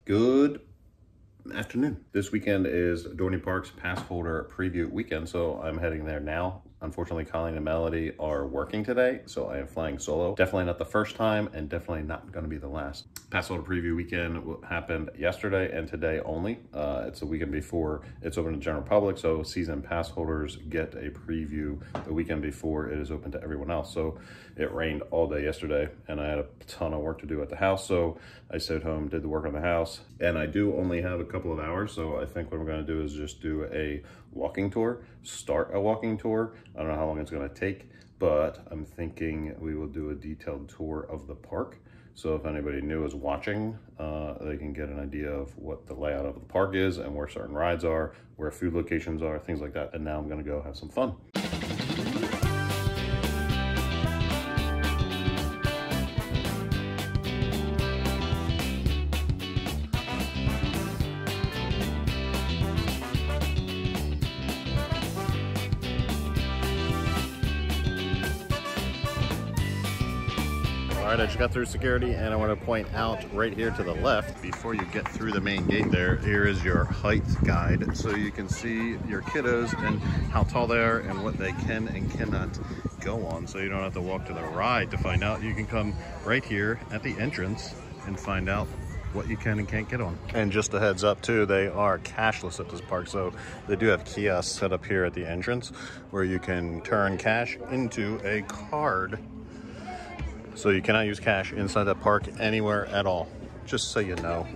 Good afternoon. This weekend is Dorney Park's Passholder preview weekend, so I'm heading there now. Unfortunately, Colleen and Melody are working today, so I am flying solo. Definitely not the first time, and definitely not going to be the last. Passholder preview weekend happened yesterday and today only. It's a weekend before it's open to the general public, so season pass holders get a preview the weekend before it is open to everyone else. So it rained all day yesterday, and I had a ton of work to do at the house, so I stayed home, did the work on the house, and I do only have a couple of hours, so I think what I'm going to do is just do a walking tour, start a walking tour. I don't know how long it's going to take, but I'm thinking we will do a detailed tour of the park. So if anybody new is watching, they can get an idea of what the layout of the park is and where certain rides are, where food locations are, things like that. And now I'm going to go have some fun. All right, I just got through security, and I want to point out right here to the left, before you get through the main gate there, here is your height guide. So you can see your kiddos and how tall they are and what they can and cannot go on. So you don't have to walk to the ride to find out. You can come right here at the entrance and find out what you can and can't get on. And just a heads up too, they are cashless at this park. So they do have kiosks set up here at the entrance where you can turn cash into a card. So you cannot use cash inside the park anywhere at all, just so you know.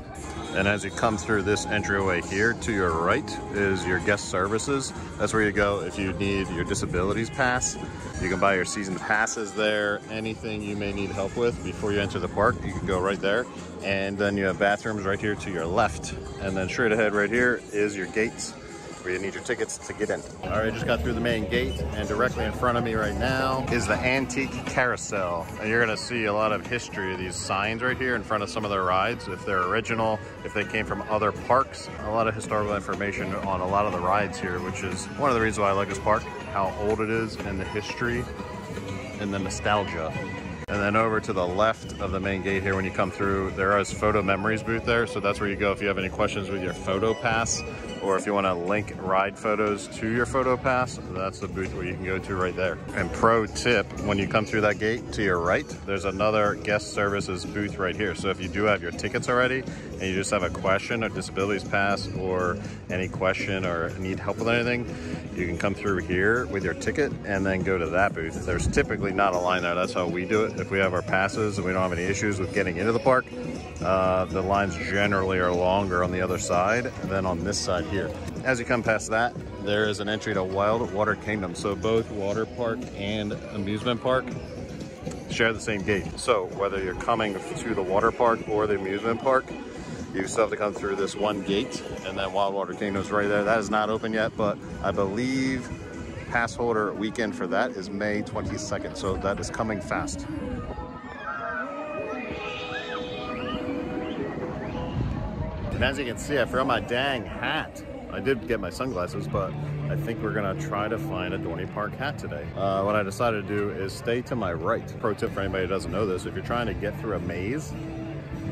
And as you come through this entryway here, to your right is your guest services. That's where you go if you need your disabilities pass. You can buy your season passes there. Anything you may need help with before you enter the park, you can go right there. And then you have bathrooms right here to your left. And then straight ahead right here is your gates, where you need your tickets to get in. All right, just got through the main gate, and directly in front of me right now is the antique carousel. And you're gonna see a lot of history of these signs right here in front of some of their rides, if they're original, if they came from other parks. A lot of historical information on a lot of the rides here, which is one of the reasons why I like this park, how old it is and the history and the nostalgia. And then over to the left of the main gate here, when you come through, there is photo memories booth there. So that's where you go if you have any questions with your photo pass, or if you want to link ride photos to your photo pass, that's the booth where you can go to right there. And pro tip, when you come through that gate to your right, there's another guest services booth right here. So if you do have your tickets already and you just have a question, a disabilities pass, or any question or need help with anything, you can come through here with your ticket and then go to that booth. There's typically not a line there. That's how we do it. If we have our passes and we don't have any issues with getting into the park, the lines generally are longer on the other side than on this side here. As you come past that, there is an entry to Wild Water Kingdom. So both water park and amusement park share the same gate. So whether you're coming to the water park or the amusement park, you still have to come through this one gate, and then Wild Water Kingdom's right there. That is not open yet, but I believe pass holder weekend for that is May 22nd. So that is coming fast. And as you can see, I forgot my dang hat. I did get my sunglasses, but I think we're gonna try to find a Dorney Park hat today. What I decided to do is stay to my right. Pro tip for anybody who doesn't know this, if you're trying to get through a maze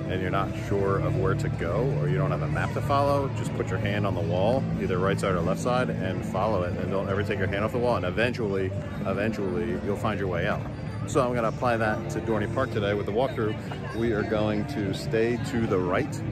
and you're not sure of where to go, or you don't have a map to follow, just put your hand on the wall, either right side or left side, and follow it. And don't ever take your hand off the wall, and eventually you'll find your way out. So I'm gonna apply that to Dorney Park today with the walkthrough. We are going to stay to the right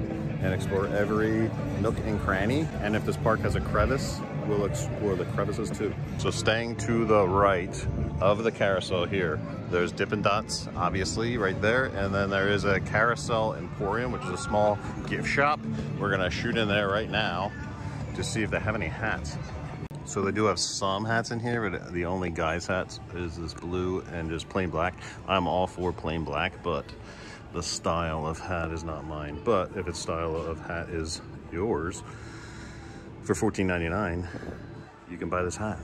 and explore every nook and cranny. And if this park has a crevice, we'll explore the crevices too. So staying to the right of the carousel here, there's Dippin' Dots, obviously, right there. And then there is a Carousel Emporium, which is a small gift shop. We're gonna shoot in there right now to see if they have any hats. So they do have some hats in here, but the only guy's hats is this blue and just plain black. I'm all for plain black, but the style of hat is not mine. But if its style of hat is yours, for $14.99, you can buy this hat.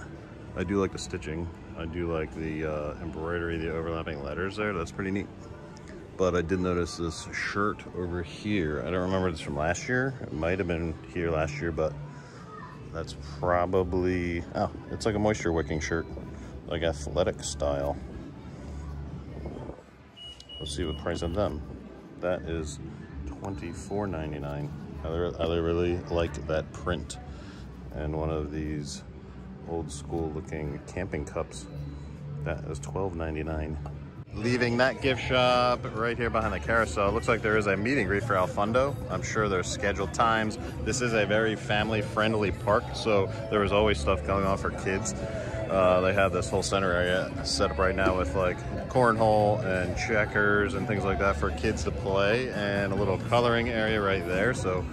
I do like the stitching. I do like the embroidery, the overlapping letters there. That's pretty neat. But I did notice this shirt over here. I don't remember if it's from last year. It might have been here last year, but that's probably, oh, it's like a moisture wicking shirt, like athletic style. Let's see what price of them. That is $24.99. I really like that print. And one of these old school looking camping cups, that is $12.99. Leaving that gift shop right here behind the carousel, it looks like there is a meet and greet for Alfundo. I'm sure there's scheduled times. This is a very family-friendly park, so there is always stuff going on for kids. They have this whole center area set up right now with like cornhole and checkers and things like that for kids to play, and a little coloring area right there. So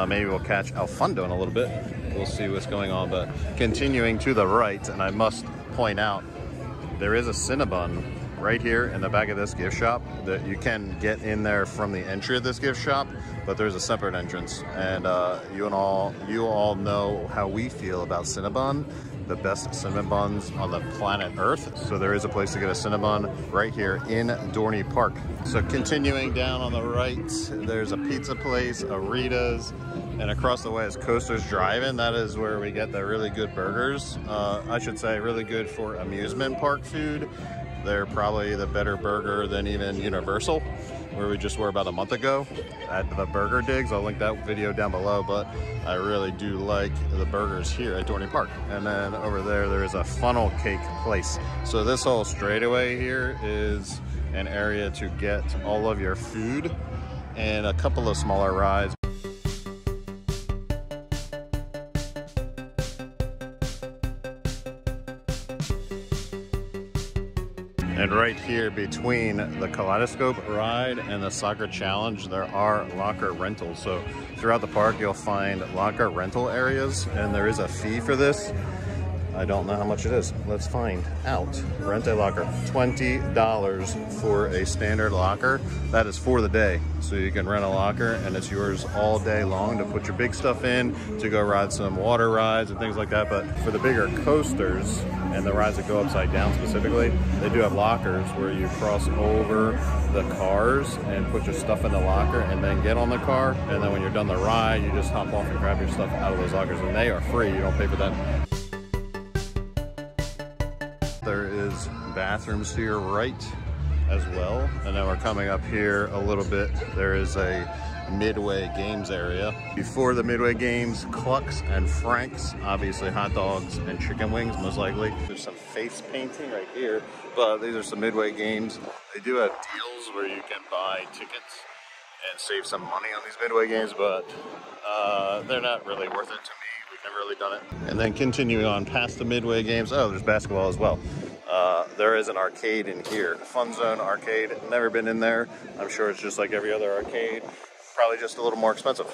maybe we'll catch Alfundo in a little bit. We'll see what's going on. But continuing to the right, and I must point out, there is a Cinnabon right here in the back of this gift shop that you can get in there from the entry of this gift shop, but there's a separate entrance. And you all know how we feel about Cinnabon, the best cinnamon buns on the planet Earth. So there is a place to get a Cinnabon right here in DORNEY Park. So continuing down on the right, there's a pizza place, a Rita's, and across the way is Coaster's Drive-In. That is where we get the really good burgers. I should say really good for amusement park food. They're probably the better burger than even Universal, where we just were about a month ago at the Burger Digs. I'll link that video down below, but I really do like the burgers here at DORNEY Park. And then over there is a funnel cake place. So this whole straightaway here is an area to get all of your food and a couple of smaller rides. And right here between the Kaleidoscope ride and the Soccer Challenge, there are locker rentals. So throughout the park, you'll find locker rental areas, and there is a fee for this. I don't know how much it is. Let's find out. Rent a locker, $20 for a standard locker. That is for the day. So you can rent a locker and it's yours all day long to put your big stuff in, to go ride some water rides and things like that. But for the bigger coasters and the rides that go upside down specifically, they do have lockers where you cross over the cars and put your stuff in the locker and then get on the car. And then when you're done the ride, you just hop off and grab your stuff out of those lockers, and they are free. You don't pay for that. There is bathrooms to your right as well. And then we're coming up here a little bit. There is a Midway Games area. Before the Midway Games, Clucks and Frank's, obviously hot dogs and chicken wings, most likely. There's some face painting right here, but these are some Midway Games. They do have deals where you can buy tickets and save some money on these Midway Games, but they're not really worth it to me. We've never really done it. And then continuing on past the Midway Games, oh, there's basketball as well. There is an arcade in here, Fun Zone Arcade. Never been in there. I'm sure it's just like every other arcade, probably just a little more expensive.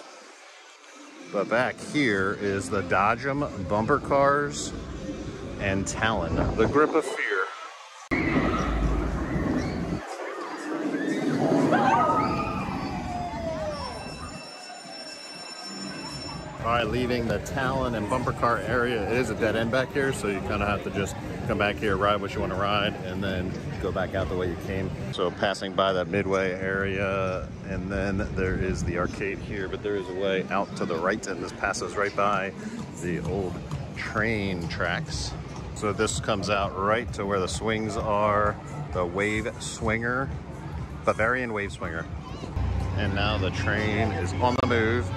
But back here is the Dodge 'em bumper cars and Talon, the Grip of Fear. All right, leaving the Talon and bumper car area, it is a dead end back here, so you kind of have to just come back here, ride what you want to ride, and then go back out the way you came. So passing by that Midway area, and then there is the arcade here, but there is a way out to the right, and this passes right by the old train tracks. So this comes out right to where the swings are, the Wave Swinger, Bavarian Wave Swinger. And now the train is on the move.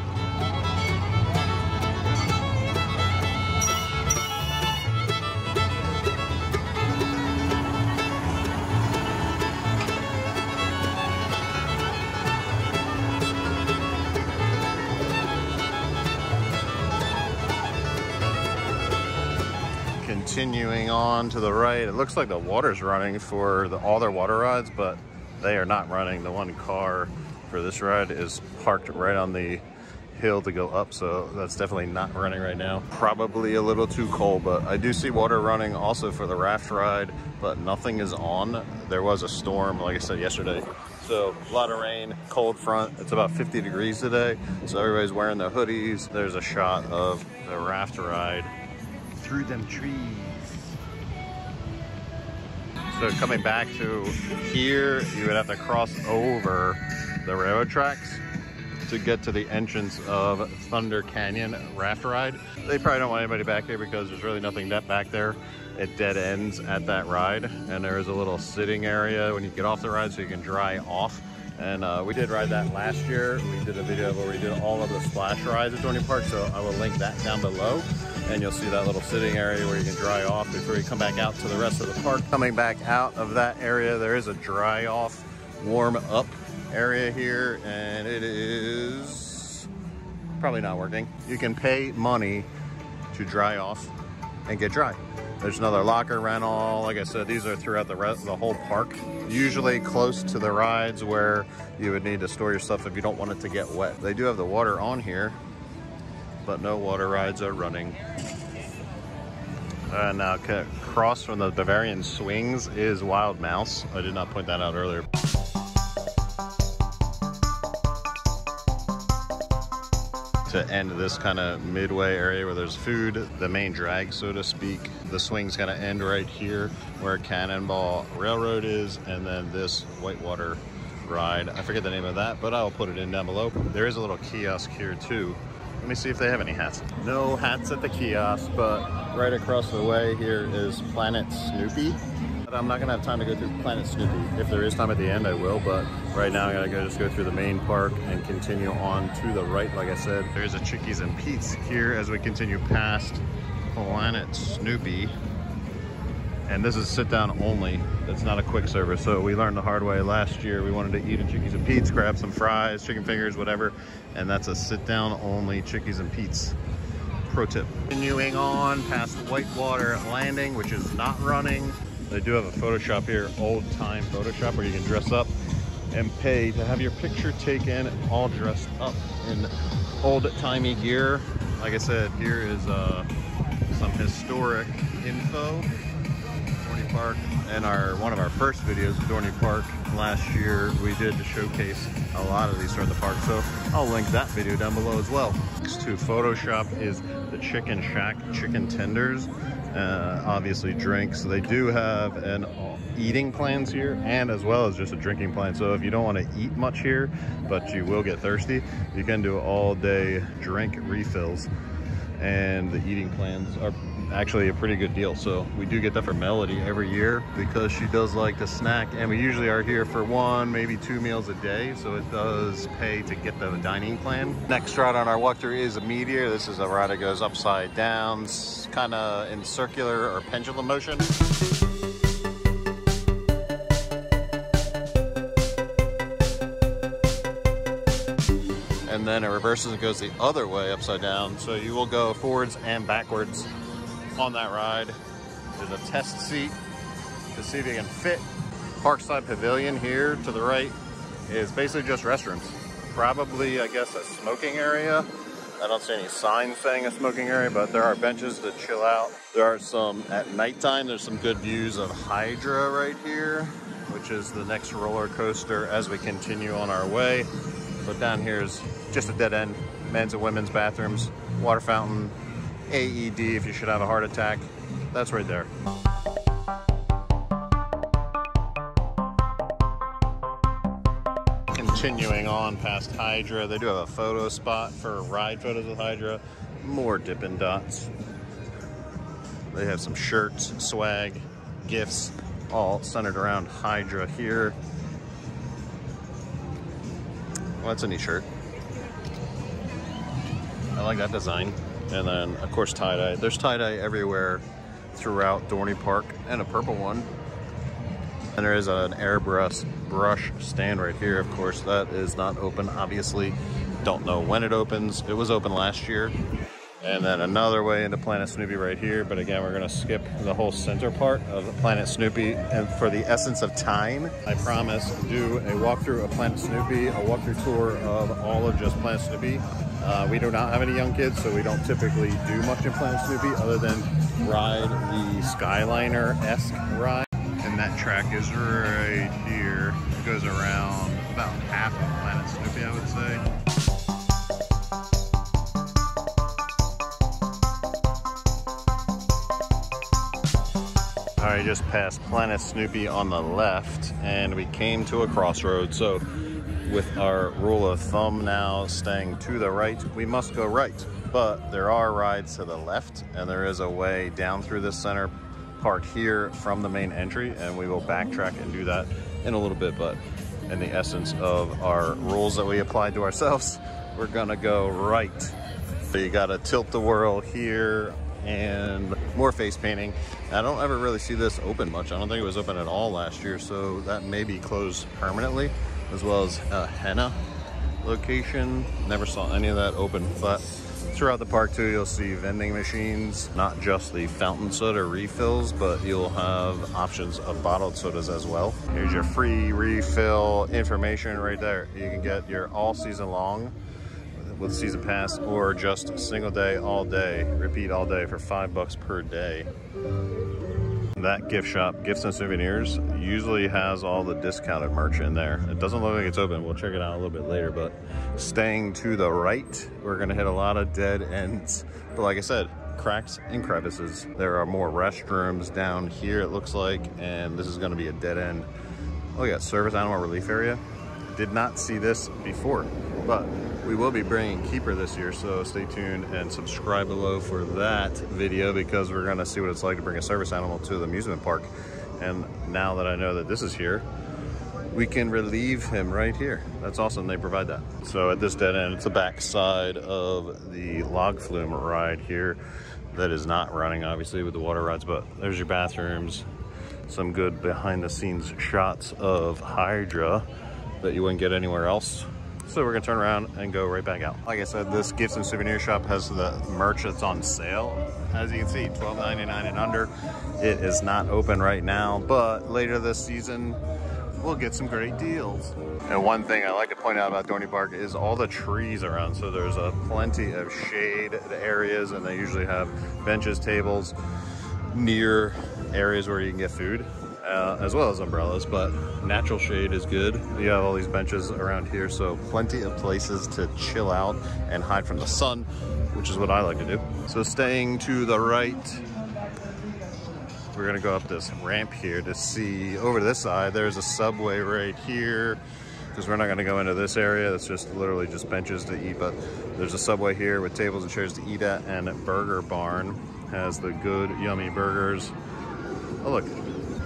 Continuing on to the right, it looks like the water's running for all their water rides, but they are not running. The one car for this ride is parked right on the hill to go up, so that's definitely not running right now. Probably a little too cold, but I do see water running also for the raft ride, but nothing is on. There was a storm, like I said, yesterday. So a lot of rain, cold front. It's about 50 degrees today, so everybody's wearing their hoodies. There's a shot of the raft ride through them trees. So coming back to here, you would have to cross over the railroad tracks to get to the entrance of Thunder Canyon raft ride. They probably don't want anybody back here because there's really nothing back there. It dead ends at that ride, and there is a little sitting area when you get off the ride so you can dry off And we did ride that last year. We did a video where we did all of the splash rides at Dorney Park, so I will link that down below. And you'll see that little sitting area where you can dry off before you come back out to the rest of the park. Coming back out of that area, there is a dry off, warm up area here, and it is probably not working. You can pay money to dry off and get dry. There's another locker rental. Like I said, these are throughout the whole park, usually close to the rides where you would need to store your stuff if you don't want it to get wet. They do have the water on here, but no water rides are running. And now across from the Bavarian Swings is Wild Mouse. I did not point that out earlier. To end this kind of midway area where there's food, the main drag, so to speak. The swings kind of end right here where Cannonball Railroad is, and then this whitewater ride. I forget the name of that, but I'll put it in down below. There is a little kiosk here too. Let me see if they have any hats. No hats at the kiosk, but right across the way here is Planet Snoopy. But I'm not gonna have time to go through Planet Snoopy. If there is time at the end, I will, but right now I gotta just go through the main park and continue on to the right. Like I said, there's a Chickies and Pete's here as we continue past Planet Snoopy. And this is sit down only. It's not a quick service. So we learned the hard way last year. We wanted to eat at Chickies and Pete's, grab some fries, chicken fingers, whatever. And that's a sit down only Chickies and Pete's. Pro tip. Continuing on past Whitewater Landing, which is not running. They do have a photo shop here, old time photo shop, where you can dress up and pay to have your picture taken all dressed up in old timey gear. Like I said, here is some historic info. Dorney Park, and one of our first videos of Dorney Park last year, we did to showcase a lot of these throughout the park, so I'll link that video down below as well. Next to Photoshop is the Chicken Shack chicken tenders, obviously drinks. They do have an eating plans here, and as well as just a drinking plan. So if you don't want to eat much here, but you will get thirsty, you can do all day drink refills. And the eating plans are actually a pretty good deal. So we do get that for Melody every year because she does like to snack, and we usually are here for 1, maybe 2 meals a day. So it does pay to get the dining plan. Next ride on our walkthrough is a Meteor. This is a ride that goes upside down, kind of in circular or pendulum motion. And then it reverses and goes the other way upside down. So you will go forwards and backwards on that ride. There's a test seat to see if you can fit. Parkside Pavilion here to the right is basically just restrooms. Probably, I guess, a smoking area. I don't see any signs saying a smoking area, but there are benches to chill out. There are some at nighttime. There's some good views of Hydra right here, which is the next roller coaster as we continue on our way. But down here is just a dead end. Men's and women's bathrooms, water fountain, AED if you should have a heart attack. That's right there. Continuing on past Hydra, they do have a photo spot for ride photos with Hydra. More Dippin' Dots. They have some shirts, swag, gifts, all centered around Hydra here. Well, that's a neat shirt. I like that design. And then, of course, tie-dye. There's tie-dye everywhere throughout Dorney Park, and a purple one. And there is an airbrush stand right here. Of course, that is not open, obviously. Don't know when it opens. It was open last year. And then another way into Planet Snoopy right here. But again, we're gonna skip the whole center part of Planet Snoopy. And for the essence of time, I promise, do a walkthrough of Planet Snoopy, a walkthrough tour of all of just Planet Snoopy. We do not have any young kids, so we don't typically do much in Planet Snoopy other than ride the Skyliner-esque ride. And that track is right here. It goes around about half of Planet Snoopy, I would say. All right, just passed Planet Snoopy on the left, and we came to a crossroads. So with our rule of thumb now staying to the right, we must go right. But there are rides to the left, and there is a way down through this center part here from the main entry, and we will backtrack and do that in a little bit. But in the essence of our rules that we applied to ourselves, we're gonna go right. So you gotta tilt the whirl here and more face painting. I don't ever really see this open much. I don't think it was open at all last year, so that may be closed permanently, as well as a henna location. Never saw any of that open, but throughout the park too, you'll see vending machines, not just the fountain soda refills, but you'll have options of bottled sodas as well. Here's your free refill information right there. You can get your all season long with season pass, or just single day, all day, repeat all day for $5 per day. That gift shop, Gifts and Souvenirs, usually has all the discounted merch in there. It doesn't look like it's open. We'll check it out a little bit later, but staying to the right, we're gonna hit a lot of dead ends. But like I said, cracks and crevices. There are more restrooms down here, it looks like, and this is gonna be a dead end. Oh, we got service animal relief area. Did not see this before, but we will be bringing Keeper this year, so stay tuned and subscribe below for that video, because we're gonna see what it's like to bring a service animal to the amusement park. And now that I know that this is here, we can relieve him right here. That's awesome, they provide that. So at this dead end, it's the back side of the log flume ride here that is not running, obviously, with the water rides, but there's your bathrooms, some good behind the scenes shots of Hydra that you wouldn't get anywhere else. So we're gonna turn around and go right back out. Like I said, this gifts and souvenir shop has the merch that's on sale. As you can see, $12.99 and under. It is not open right now, but later this season, we'll get some great deals. And one thing I like to point out about Dorney Park is all the trees around. So there's plenty of shade areas, and they usually have benches, tables near areas where you can get food. As well as umbrellas, but natural shade is good. You have all these benches around here, so plenty of places to chill out and hide from the sun, which is what I like to do. So staying to the right, we're gonna go up this ramp here to see over to this side. There's a Subway right here, because we're not gonna go into this area. That's just literally just benches to eat, but there's a Subway here with tables and chairs to eat at, and Burger Barn has the good, yummy burgers. Oh, look.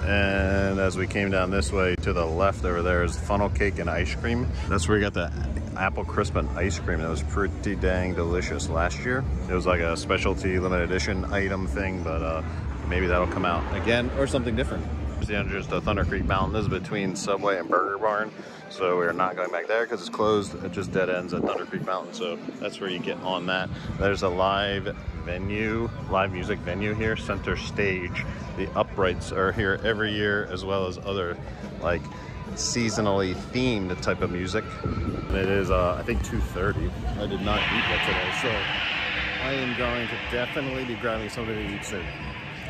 And as we came down this way, to the left over there is funnel cake and ice cream. That's where you got the apple crisp and ice cream. That was pretty dang delicious last year. It was like a specialty limited edition item thing, but maybe that'll come out again or something different. The entrance to Thunder Creek Mountain is between Subway and Burger Barn, so we're not going back there because it's closed. It just dead ends at Thunder Creek Mountain, so that's where you get on that. There's a live music venue here, Center Stage. The uprights are here every year, as well as other like seasonally themed type of music. And it is I think 2:30. I did not eat that today, so I am going to definitely be grabbing something to eat soon.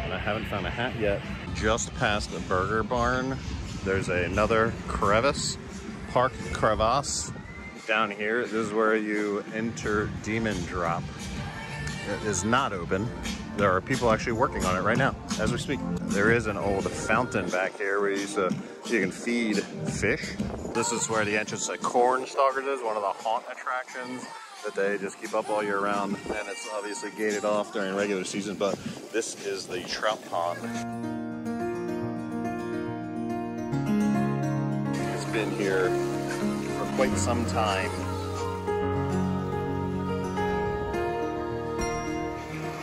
And I haven't found a hat yet. Just past the Burger Barn, there's another park crevasse down here. This is where you enter Demon Drop. It is not open. There are people actually working on it right now as we speak. There is an old fountain back here where you can feed fish. This is where the entrance to Cornstalkers is, one of the haunt attractions that they just keep up all year round, and it's obviously gated off during regular season, but this is the trout pond. It's been here for quite some time.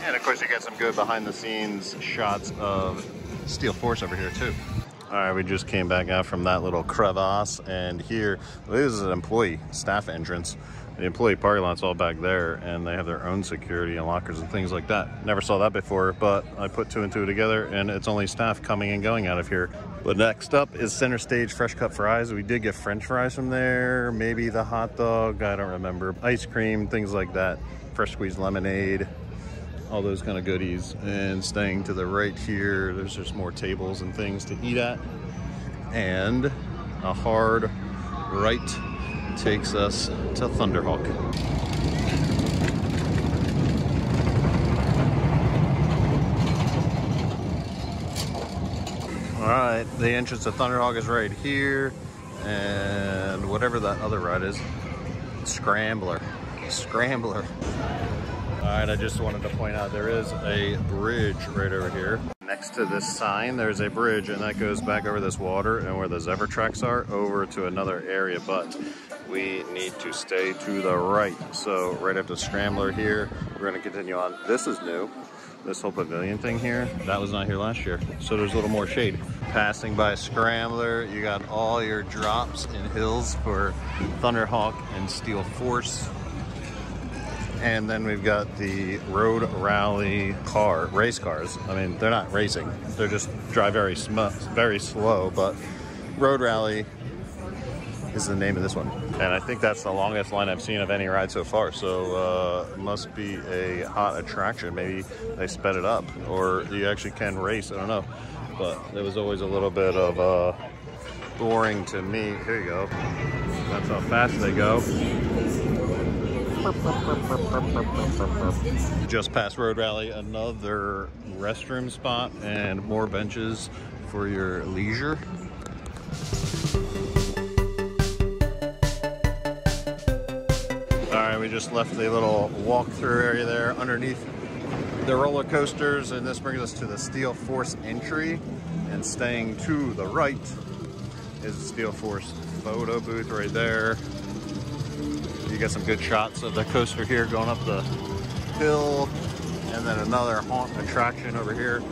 And of course you get some good behind the scenes shots of Steel Force over here too. All right, we just came back out from that little crevasse, and here, this is an employee staff entrance. The employee parking lot's all back there, and they have their own security and lockers and things like that. Never saw that before, but I put two and two together, and it's only staff coming and going out of here. But next up is Center Stage fresh cut fries. We did get French fries from there, maybe the hot dog, I don't remember. Ice cream, things like that. Fresh squeezed lemonade, all those kind of goodies. And staying to the right here, there's just more tables and things to eat at. And a hard right takes us to Thunderhawk. All right, the entrance to Thunderhawk is right here, and whatever that other ride is, Scrambler. All right, I just wanted to point out there is a bridge right over here. Next to this sign, there's a bridge, and that goes back over this water and where the zebra tracks are over to another area, but we need to stay to the right. So right after Scrambler here, we're gonna continue on. This is new. This whole pavilion thing here, that was not here last year. So there's a little more shade. Passing by Scrambler, you got all your drops and hills for Thunderhawk and Steel Force. And then we've got the Road Rally race cars. I mean, they're not racing. They're just drive very slow, but Road Rally is the name of this one. And I think that's the longest line I've seen of any ride so far. So it must be a hot attraction. Maybe they sped it up, or you actually can race, I don't know. But it was always a little bit of boring to me. Here you go. That's how fast they go. Just past Road Rally, another restroom spot and more benches for your leisure. All right, we just left the little walk-through area there underneath the roller coasters, and this brings us to the Steel Force entry. And staying to the right is the Steel Force photo booth right there. You get some good shots of the coaster here going up the hill, and then another haunt attraction over here.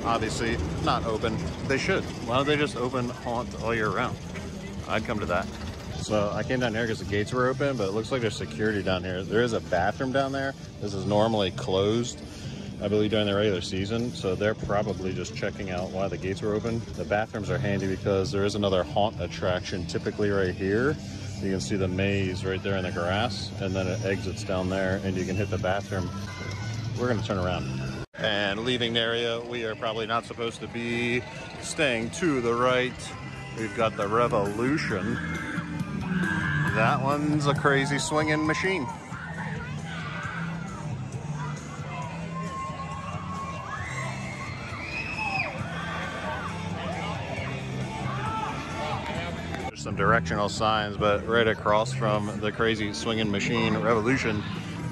Obviously not open. They should. Why don't they just open haunt all year round? I'd come to that. So I came down here because the gates were open, but it looks like there's security down here. There is a bathroom down there. This is normally closed, I believe, during the regular season. So they're probably just checking out why the gates were open. The bathrooms are handy because there is another haunt attraction typically right here. You can see the maze right there in the grass, and then it exits down there and you can hit the bathroom. We're gonna turn around. And leaving the area, we are probably not supposed to be. Staying to the right, we've got the Revolution. That one's a crazy swinging machine. Some directional signs, but right across from the crazy swinging machine Revolution,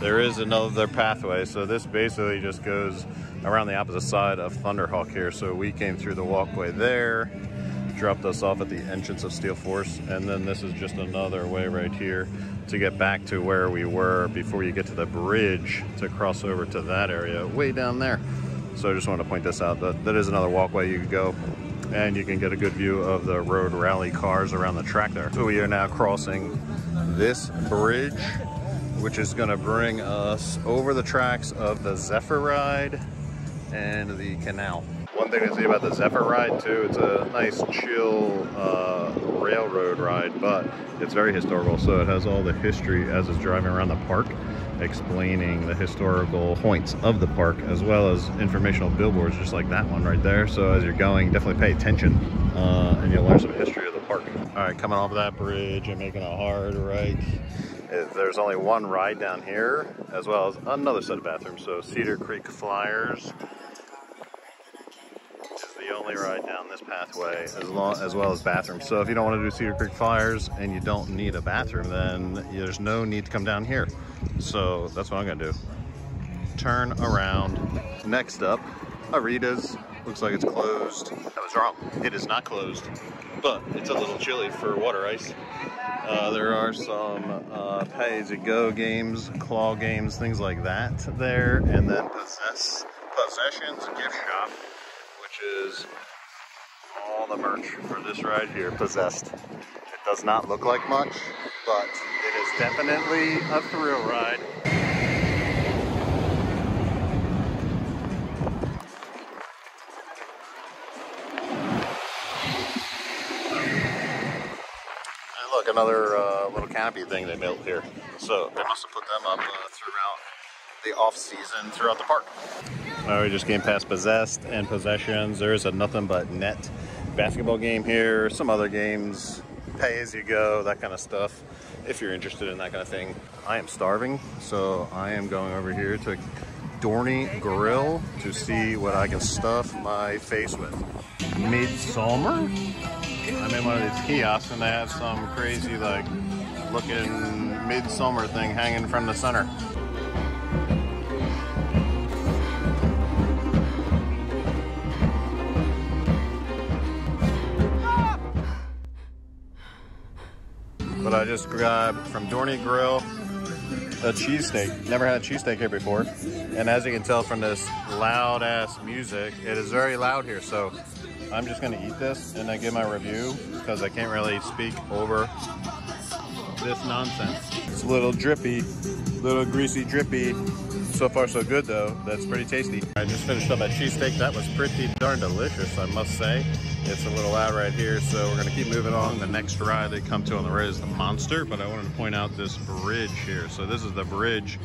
there is another pathway. So this basically just goes around the opposite side of Thunderhawk here. So we came through the walkway there, dropped us off at the entrance of Steel Force, and then this is just another way right here to get back to where we were before you get to the bridge to cross over to that area way down there. So I just wanted to point this out, that is another walkway you could go, and you can get a good view of the Road Rally cars around the track there. So we are now crossing this bridge, which is gonna bring us over the tracks of the Zephyr ride and the canal. One thing to say about the Zephyr ride too, it's a nice chill railroad ride, but it's very historical. So it has all the history as it's driving around the park, explaining the historical points of the park, as well as informational billboards just like that one right there. So as you're going, definitely pay attention and you'll learn some history of the park. All right, coming off of that bridge and making a hard right. There's only one ride down here, as well as another set of bathrooms. So Cedar Creek Flyers is the only ride down this pathway, as well as bathrooms. So if you don't want to do Cedar Creek Flyers and you don't need a bathroom, then there's no need to come down here. So that's what I'm gonna do. Turn around. Next up, Arita's. Looks like it's closed. I was wrong. It is not closed, but it's a little chilly for water ice. There are some pay-as-you-go games, claw games, things like that there. And then Possessions gift shop, which is all the merch for this ride here, Possessed. It does not look like much, but it is definitely a thrill ride. Look, another little canopy thing they built here. So they must have put them up throughout the off season throughout the park. We just came past Possessed and Possessions. There is a nothing but net basketball game here, some other games, pay as you go, that kind of stuff. If you're interested in that kind of thing. I am starving, so I am going over here to DORNEY Grill to see what I can stuff my face with. Midsummer? I'm in one of these kiosks and they have some crazy like looking midsummer thing hanging from the center. I just grabbed from DORNEY Grill a cheesesteak. Never had a cheesesteak here before. And as you can tell from this loud ass music, it is very loud here. So I'm just gonna eat this and then give my review because I can't really speak over this nonsense. It's a little drippy, little greasy drippy. So far so good though. That's pretty tasty. I just finished up a cheesesteak. That was pretty darn delicious, I must say. It's a little loud right here, so we're gonna keep moving on. The next ride they come to on the road is the Monster, but I wanted to point out this bridge here. So this is the bridge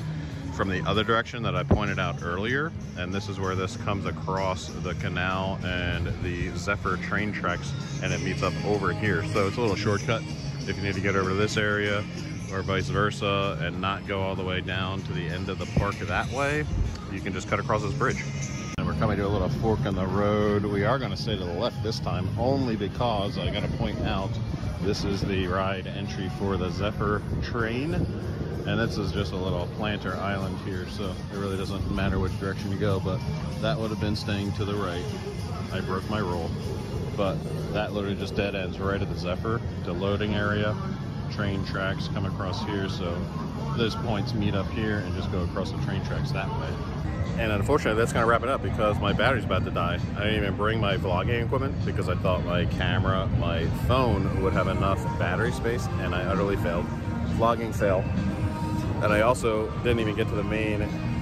from the other direction that I pointed out earlier, and this is where this comes across the canal and the Zephyr train tracks, and it meets up over here. So it's a little shortcut if you need to get over to this area or vice versa and not go all the way down to the end of the park that way. You can just cut across this bridge. And we're coming to a little fork in the road. We are going to stay to the left this time, only because I got to point out this is the ride entry for the Zephyr train. And this is just a little planter island here, so it really doesn't matter which direction you go, but that would have been staying to the right. I broke my rule. But that literally just dead ends right at the Zephyr, the loading area. Train tracks come across here, so those points meet up here and just go across the train tracks that way. And unfortunately, that's gonna wrap it up because my battery's about to die. I didn't even bring my vlogging equipment because I thought my camera, my phone would have enough battery space, and I utterly failed. Vlogging fail. And I also didn't even get to the main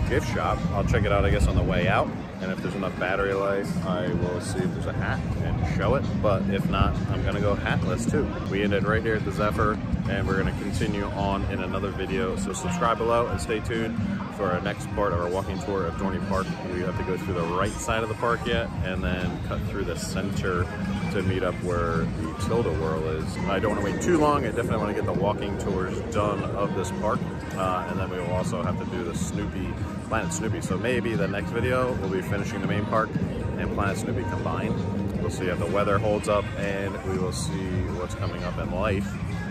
gift shop. I'll check it out, I guess, on the way out. And if there's enough battery life, I will see if there's a hat and show it. But if not, I'm gonna go hatless too. We ended right here at the Zephyr, and we're gonna continue on in another video. So subscribe below and stay tuned for our next part of our walking tour of DORNEY Park. We have to go through the right side of the park yet, and then cut through the center to meet up where the Tilt-A-Whirl is. I don't wanna wait too long. I definitely wanna get the walking tours done of this park. And then we will also have to do the Planet Snoopy. So maybe the next video will be finishing the main park and Planet Snoopy combined. We'll see if the weather holds up, and we will see what's coming up in life,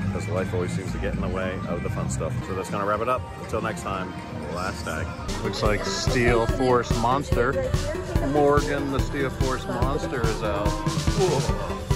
because life always seems to get in the way of the fun stuff. So that's gonna wrap it up. Until next time, last tag. Looks like Steel Force Monster. Morgan, the Steel Force Monster is out. Whoa.